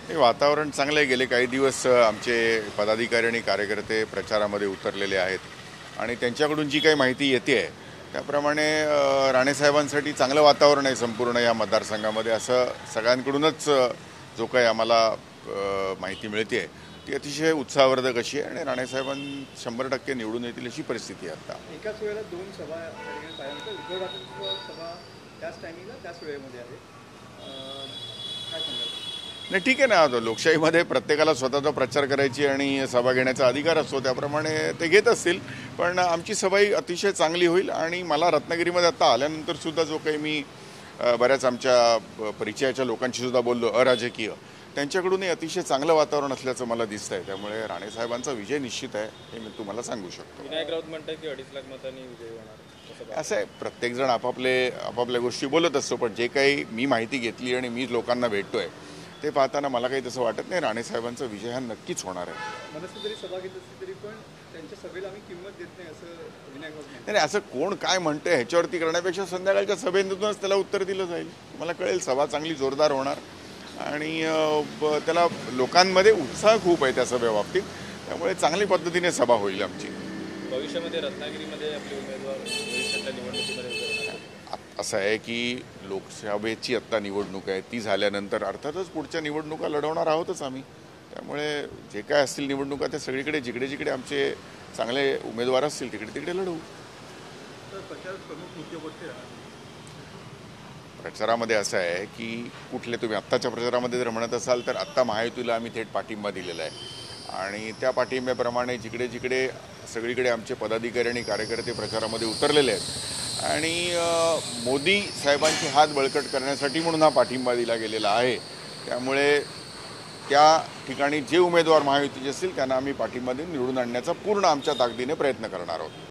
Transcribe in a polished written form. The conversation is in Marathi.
हे वातावरण चांगलं आहे. गेले काही दिवस आमचे पदाधिकारी आणि कार्यकर्ते प्रचारामध्ये उतरलेले आहेत आणि त्यांच्याकडून जी काही माहिती येते आहे त्याप्रमाणे राणेसाहेबांसाठी चांगलं वातावरण आहे संपूर्ण या मतदारसंघामध्ये, असं सगळ्यांकडूनच जो काही आम्हाला माहिती मिळते ती अतिशय उत्साहवर्धक अशी आहे आणि राणेसाहेबां 100% निवडून येतील अशी परिस्थिती आहे. आता एकाच वेळेला दोन सभा उद्धव ठाकरेंची सभा त्याच टायमिंगला त्याच वेळेमध्ये आहे, काय सांगाल? नाही, ठीक आहे ना. आता लोकशाहीमध्ये प्रत्येकाला स्वतःचा प्रचार करायची आणि सभा घेण्याचा अधिकार असतो, त्याप्रमाणे ते घेत असतील. पण आमची सभाही अतिशय चांगली होईल आणि मला रत्नागिरीमध्ये आता आल्यानंतर सुद्धा जो काही मी बऱ्याच आमच्या परिचयाच्या लोकांशी सुद्धा बोललो अराजकीय, त्यांच्याकडूनही अतिशय चांगलं वातावरण असल्याचं मला दिसतं आहे. त्यामुळे राणेसाहेबांचा विजय निश्चित आहे हे मी तुम्हाला सांगू शकतो. विनायक राऊत म्हणतात की 2.5 लाख मतांनी विजय होणार, असं आहे. प्रत्येकजण आपापल्या गोष्टी बोलत असतो, पण जे काही मी माहिती घेतली आणि मी लोकांना भेटतोय ते पाहताना मला काही तसं वाटत नाही. राणेसाहेबांचा विजय हा नक्कीच होणार आहे. मनसे जरी सभा घेत असली तरी पण त्यांच्या सभेला आम्ही किंमत देत नाही असं विनायक राऊत म्हणतात. नाही, असं कोण काय म्हणतंय ह्याच्यावरती करण्यापेक्षा संध्याकाळच्या सभेतूनच त्याला उत्तर दिलं जाईल. तुम्हाला कळेल, सभा चांगली जोरदार होणार आणि त्याला लोकांमध्ये उत्साह खूप आहे त्या सभेबाबतीत. त्यामुळे चांगली पद्धतीने सभा होईल आमची. भविष्यामध्ये रत्नागिरीमध्ये आपले उमेदवार भविष्यातल्या निवडणुकीमध्ये असं आहे की लोकसभेची आत्ता निवडणूक आहे, ती झाल्यानंतर अर्थातच पुढच्या निवडणुका लढवणार आहोतच आम्ही. त्यामुळे जे काय असतील निवडणुका त्या सगळीकडे जिकडे जिकडे आमचे चांगले उमेदवार असतील तिकडे तिकडे लढवू. प्रचारामध्ये असं आहे की कुठले तुम्ही आत्ताच्या प्रचारामध्ये जर म्हणत असाल तर आत्ता महायुतीला आम्ही थेट पाठिंबा दिलेला आहे आणि त्या पाठिंब्याप्रमाणे जिकडे जिकडे सगळीकडे आमचे पदाधिकारी आणि कार्यकर्ते प्रचारामध्ये उतरलेले आहेत आणि मोदी साहेबांचे हात बळकट करण्यासाठी म्हणून हा पाठिंबा दिला गेलेला आहे. त्यामुळे त्या ठिकाणी जे उमेदवार महायुतीचे असतील त्यांना आम्ही पाठिंबा देऊन निवडून आणण्याचा पूर्ण आमच्या ताकदीने प्रयत्न करणार आहोत.